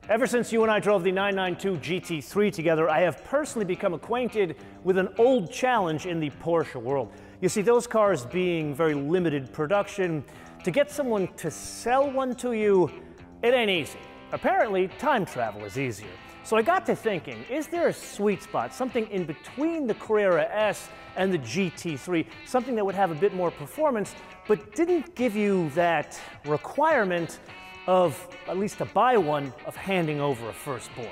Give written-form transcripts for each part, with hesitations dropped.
Ever since you and I drove the 992 GT3 together, I have personally become acquainted with an old challenge in the Porsche world. You see, those cars being very limited production, to get someone to sell one to you, it ain't easy. Apparently, time travel is easier. So I got to thinking, is there a sweet spot, something in between the Carrera S and the GT3, something that would have a bit more performance, but didn't give you that requirement of, at least to buy one, of handing over a firstborn?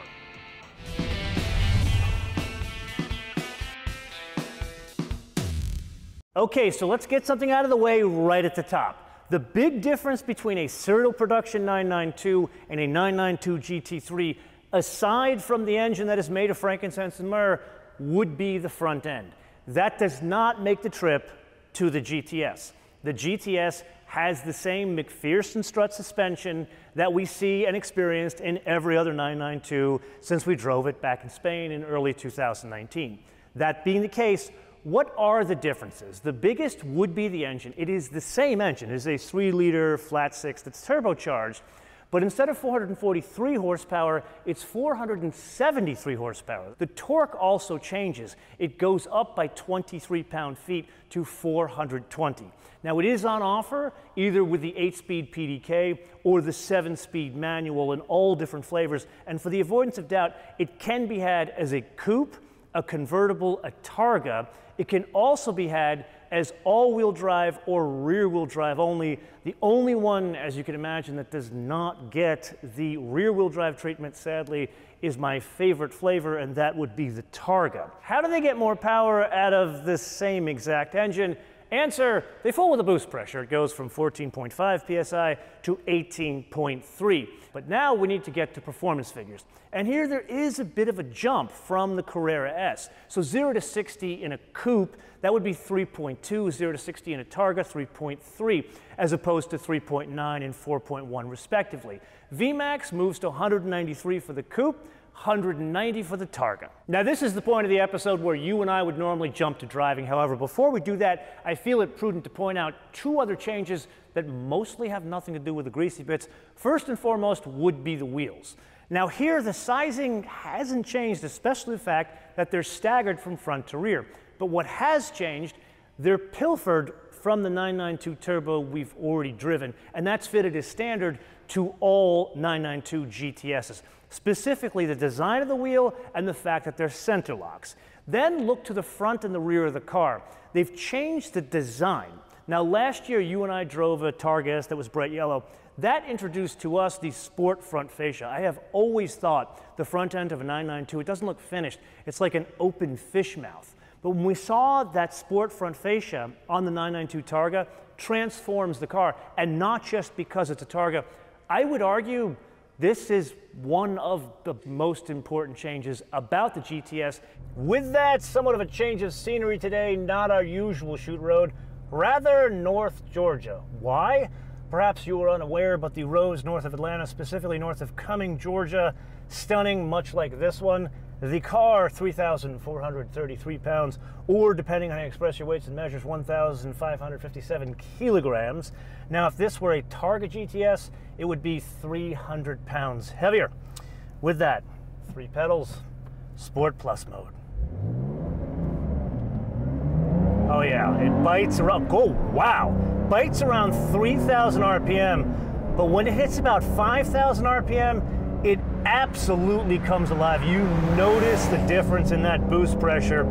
Okay, so let's get something out of the way right at the top. The big difference between a serial production 992 and a 992 GT3, aside from the engine that is made of frankincense and myrrh, would be the front end. That does not make the trip to the GTS. The GTS has the same McPherson strut suspension that we see and experienced in every other 992 since we drove it back in Spain in early 2019. That being the case, what are the differences? The biggest would be the engine. It is the same engine. It is a 3-liter flat six that's turbocharged, but instead of 443 horsepower, it's 473 horsepower. The torque also changes. It goes up by 23 pound-feet to 420. Now, it is on offer either with the 8-speed PDK or the 7-speed manual in all different flavors, and for the avoidance of doubt, it can be had as a coupe, a convertible, a Targa. It can also be had as all-wheel drive or rear-wheel drive only. The only one, as you can imagine, that does not get the rear-wheel drive treatment, sadly, is my favorite flavor, and that would be the Targa. How do they get more power out of the same exact engine? Answer, they fool with the boost pressure. It goes from 14.5 psi to 18.3. But now we need to get to performance figures. And here there is a bit of a jump from the Carrera S. So 0 to 60 in a coupe, that would be 3.2, 0 to 60 in a Targa, 3.3, as opposed to 3.9 and 4.1 respectively. VMAX moves to 193 for the coupe, 190 for the Targa. Now, this is the point of the episode where you and I would normally jump to driving. However, before we do that, I feel it prudent to point out two other changes that mostly have nothing to do with the greasy bits. First and foremost would be the wheels. Now here, the sizing hasn't changed, especially the fact that they're staggered from front to rear. But what has changed, they're pilfered from the 992 Turbo we've already driven, and that's fitted as standard to all 992 GTSs. Specifically the design of the wheel and the fact that they're center locks. Then look to the front and the rear of the car. They've changed the design. Now, last year you and I drove a Targa S that was bright yellow. That introduced to us the sport front fascia. I have always thought the front end of a 992, it doesn't look finished. It's like an open fish mouth. But when we saw that sport front fascia on the 992 Targa, transforms the car, and not just because it's a Targa. I would argue this is one of the most important changes about the GTS. With that, somewhat of a change of scenery today, not our usual shoot road, rather North Georgia. Why? Perhaps you were unaware, but the roads north of Atlanta, specifically north of Cumming, Georgia, stunning, much like this one. The car, 3,433 pounds, or depending on how you express your weights and measures, 1,557 kilograms. Now, if this were a Targa GTS, it would be 300 pounds heavier. With that, 3 pedals, Sport Plus mode. Oh yeah, it bites around, oh wow, bites around 3,000 RPM, but when it hits about 5,000 RPM, it absolutely comes alive. You notice the difference in that boost pressure,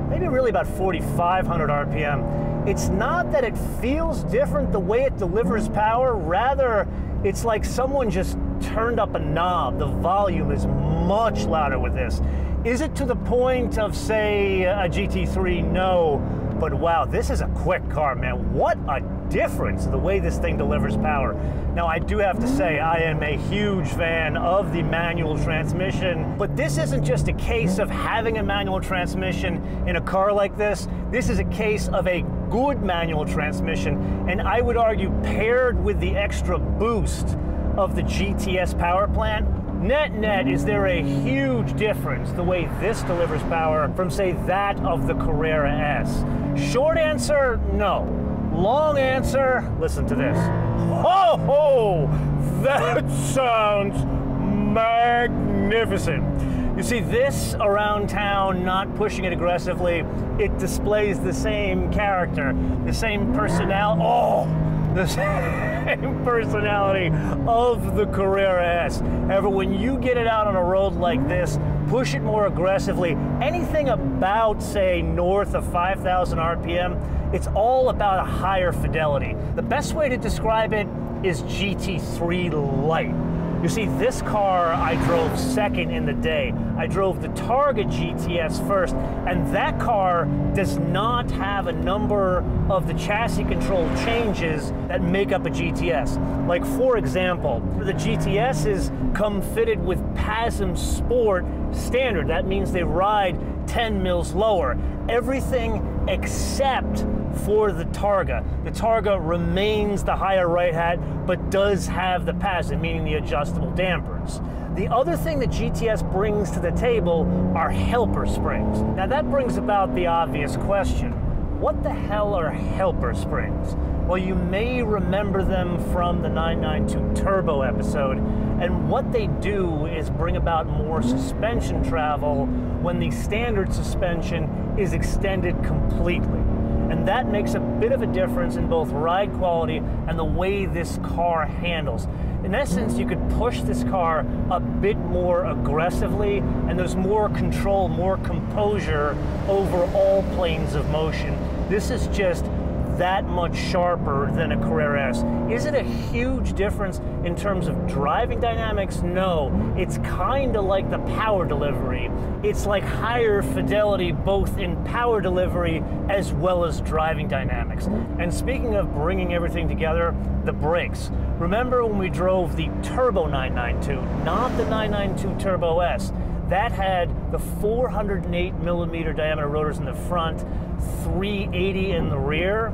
maybe really about 4,500 RPM. It's not that it feels different the way it delivers power, rather it's like someone just turned up a knob. The volume is much louder with this. Is it to the point of, say, a GT3? No, but wow, this is a quick car, man. What a difference the way this thing delivers power. Now, I do have to say, I am a huge fan of the manual transmission, but this isn't just a case of having a manual transmission in a car like this. This is a case of a good manual transmission, and I would argue paired with the extra boost of the GTS power plant, net, is there a huge difference the way this delivers power from, say, that of the Carrera S? Short answer, no. Long answer, listen to this. Ho ho! That sounds magnificent! magnificent. You see, this around town, not pushing it aggressively, it displays the same character, the same personality. Oh, the same personality of the Carrera S. However, when you get it out on a road like this, push it more aggressively, anything about, say, north of 5,000 RPM, it's all about a higher fidelity. The best way to describe it is GT3 Light. You see, this car I drove second in the day. I drove the Targa GTS first, and that car does not have a number of the chassis control changes that make up a GTS. Like, for example, the GTSs come fitted with PASM Sport standard. That means they ride 10 mils lower. Everything except for the Targa. The Targa remains the higher right hat, but does have the PASM, meaning the adjustable dampers. The other thing that GTS brings to the table are helper springs. Now that brings about the obvious question. What the hell are helper springs? Well, you may remember them from the 992 Turbo episode, and what they do is bring about more suspension travel when the standard suspension is extended completely. And that makes a bit of a difference in both ride quality and the way this car handles. In essence, you could push this car a bit more aggressively, and there's more control, more composure over all planes of motion. This is just that much sharper than a Carrera S. Is it a huge difference in terms of driving dynamics? No. It's kind of like the power delivery. It's like higher fidelity both in power delivery as well as driving dynamics. And speaking of bringing everything together, the brakes. Remember when we drove the Turbo 992, not the 992 Turbo S? That had the 408 millimeter diameter rotors in the front, 380 in the rear.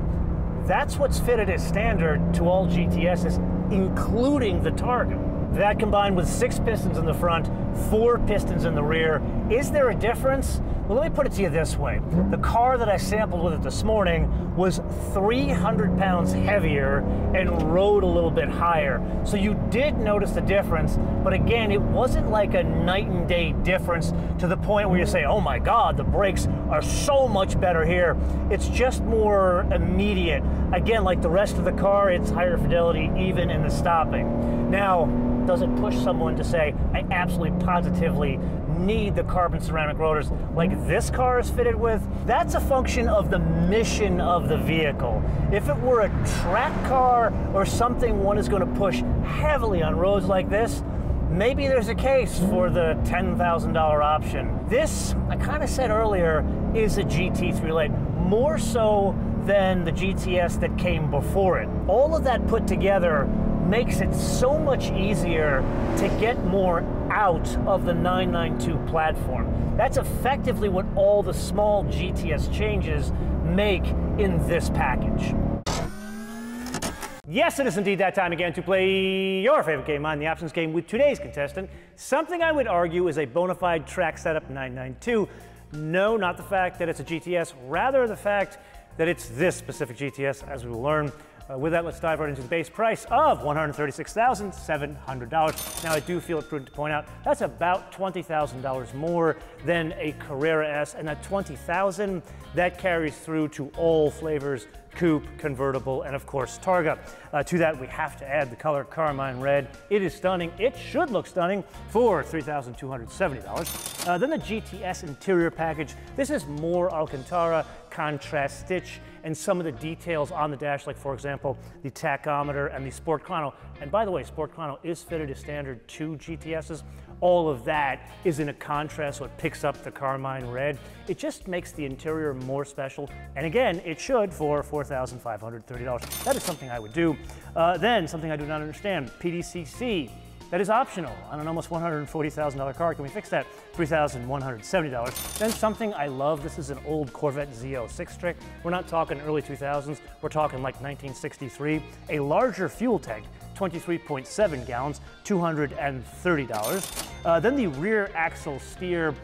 That's what's fitted as standard to all GTSs, including the Targa. That combined with 6 pistons in the front, 4 pistons in the rear. Is there a difference? Well, let me put it to you this way. The car that I sampled with it this morning was 300 pounds heavier and rode a little bit higher. So you did notice the difference, but again, it wasn't like a night and day difference to the point where you say, oh my God, the brakes are so much better here. It's just more immediate. Again, like the rest of the car, it's higher fidelity even in the stopping. Now, does it push someone to say, I absolutely positively need the carbon ceramic rotors like this car is fitted with? That's a function of the mission of the vehicle. If it were a track car or something one is going to push heavily on roads like this, maybe there's a case for the $10,000 option. This, I kind of said earlier, is a GT3 Light, more so than the GTS that came before it. All of that put together makes it so much easier to get more out of the 992 platform. That's effectively what all the small GTS changes make in this package. Yes, it is indeed that time again to play your favorite game on the options game with today's contestant, something I would argue is a bona fide track setup 992. No, not the fact that it's a GTS, rather the fact that it's this specific GTS, as we will learn. With that, let's dive right into the base price of $136,700. Now, I do feel it prudent to point out that's about $20,000 more than a Carrera S, and that $20,000 that carries through to all flavors: coupe, convertible, and of course Targa. To that, we have to add the color Carmine Red. It is stunning. It should look stunning for $3,270. Then the GTS interior package. This is more Alcantara, contrast stitch, and some of the details on the dash, like for example, the tachometer and the Sport Chrono. And by the way, Sport Chrono is fitted as standard to GTSs. All of that is in a contrast, so it picks up the Carmine Red. It just makes the interior more special. And again, it should for $4,530. That is something I would do. Then something I do not understand, PDCC. That is optional on an almost $140,000 car. Can we fix that? $3,170. Then something I love, this is an old Corvette Z06 trick. We're not talking early 2000s, we're talking like 1963. A larger fuel tank, 23.7 gallons, $230. Then the rear axle steer,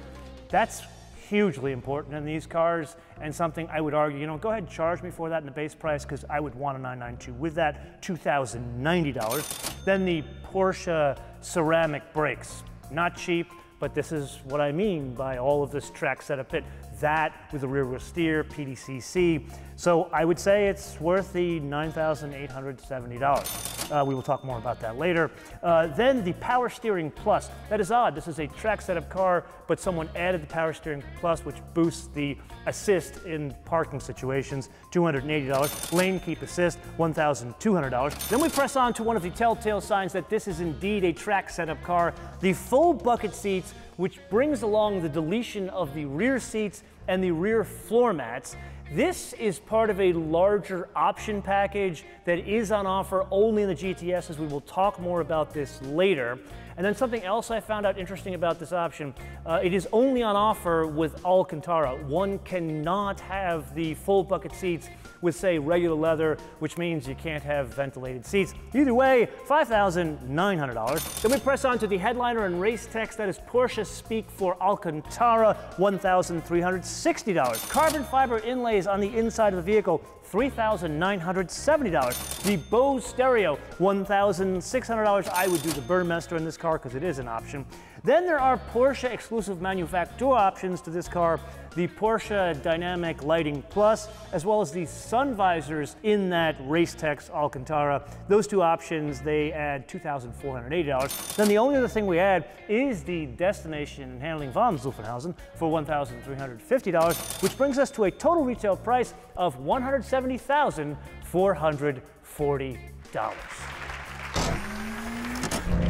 that's hugely important in these cars, and something I would argue, you know, go ahead and charge me for that in the base price, because I would want a 992 with that, $2,090. Then the Porsche ceramic brakes. Not cheap, but this is what I mean by all of this track setup fit. That with the rear wheel steer, PDCC. So I would say it's worth the $9,870. We will talk more about that later. Then the Power Steering Plus. That is odd. This is a track setup car, but someone added the Power Steering Plus, which boosts the assist in parking situations, $280. Lane Keep Assist, $1,200. Then we press on to one of the telltale signs that this is indeed a track setup car, the full bucket seats, which brings along the deletion of the rear seats and the rear floor mats. This is part of a larger option package that is on offer only in the GTS, as we will talk more about this later. And then something else I found out interesting about this option, it is only on offer with Alcantara. One cannot have the full bucket seats with, say, regular leather, which means you can't have ventilated seats. Either way, $5,900. Then we press on to the headliner and race text, that is Porsche speak for Alcantara, $1,360. Carbon fiber inlays on the inside of the vehicle, $3,970. The Bose stereo, $1,600. I would do the Burmester in this car because it is an option. Then there are Porsche exclusive manufacturer options to this car, the Porsche Dynamic Lighting Plus, as well as the sun visors in that Racetex Alcantara. Those two options, they add $2,480. Then the only other thing we add is the Destination Handling von Zuffenhausen for $1,350, which brings us to a total retail price of $170,440.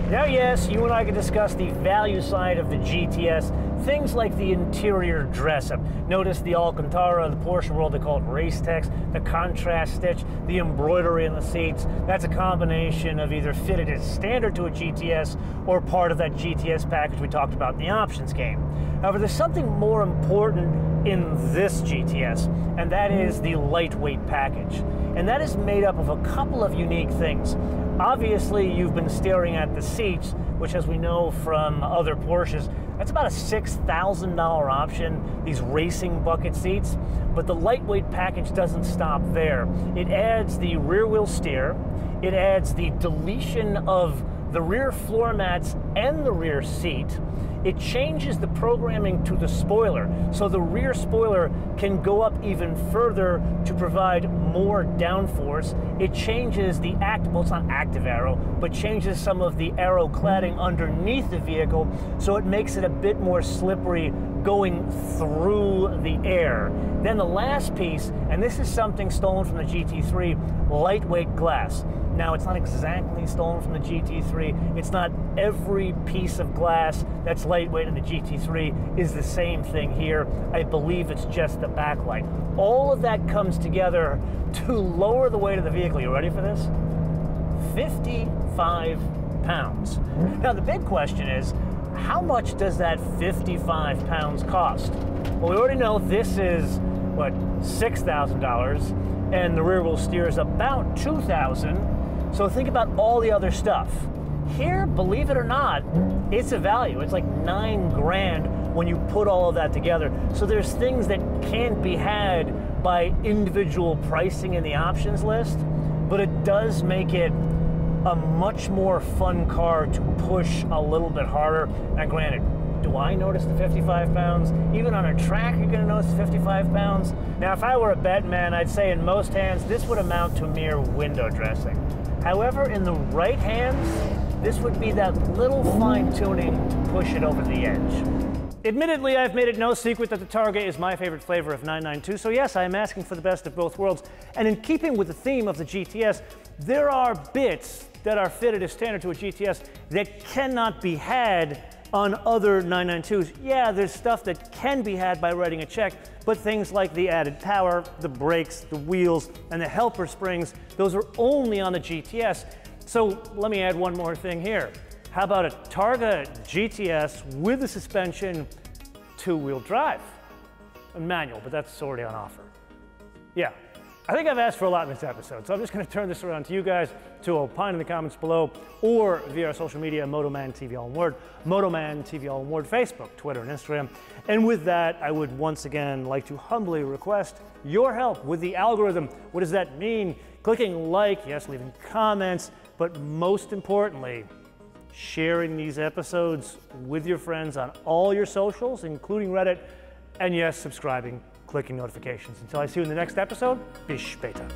Now, yes, you and I can discuss the value side of the GTS, things like the interior dress-up. Notice the Alcantara, the Porsche world, they call it Racetex, the contrast stitch, the embroidery in the seats. That's a combination of either fitted as standard to a GTS or part of that GTS package we talked about in the options game. However, there's something more important in this GTS, and that is the lightweight package. And that is made up of a couple of unique things. Obviously, you've been staring at the seats, which, as we know from other Porsches, that's about a $6,000 option, these racing bucket seats. But the lightweight package doesn't stop there. It adds the rear wheel steer, it adds the deletion of the rear floor mats and the rear seat. It changes the programming to the spoiler, so the rear spoiler can go up even further to provide more downforce. It changes the well, it's not active aero, but changes some of the aero cladding underneath the vehicle, so it makes it a bit more slippery going through the air. Then the last piece, and this is something stolen from the GT3, lightweight glass. Now, it's not exactly stolen from the GT3. It's not every piece of glass that's lightweight in the GT3 is the same thing here. I believe it's just the backlight. All of that comes together to lower the weight of the vehicle. You ready for this? 55 pounds. Now, the big question is, how much does that 55 pounds cost? Well, we already know this is, what, $6,000, and the rear wheel steer is about $2,000. So think about all the other stuff. Here, believe it or not, it's a value. It's like $9 grand when you put all of that together. So there's things that can't be had by individual pricing in the options list, but it does make it a much more fun car to push a little bit harder. Now, granted, do I notice the 55 pounds? Even on a track, you're gonna notice 55 pounds? Now, if I were a bet man, I'd say in most hands, this would amount to mere window dressing. However, in the right hands, this would be that little fine tuning to push it over the edge. Admittedly, I've made it no secret that the Targa is my favorite flavor of 992, so yes, I am asking for the best of both worlds. And in keeping with the theme of the GTS, there are bits that are fitted as standard to a GTS that cannot be had on other 992s. Yeah, there's stuff that can be had by writing a check, but things like the added power, the brakes, the wheels, and the helper springs, those are only on the GTS. So let me add one more thing here. How about a Targa GTS with the suspension, two-wheel drive? A manual, but that's already on offer. Yeah, I think I've asked for a lot in this episode, so I'm just going to turn this around to you guys to opine in the comments below or via our social media, Motoman TV, all one word, Motoman TV, all one word, Facebook, Twitter, and Instagram. And with that, I would once again like to humbly request your help with the algorithm. What does that mean? Clicking like, yes, leaving comments, but most importantly, sharing these episodes with your friends on all your socials, including Reddit, and yes, subscribing, clicking notifications. Until I see you in the next episode, bis später.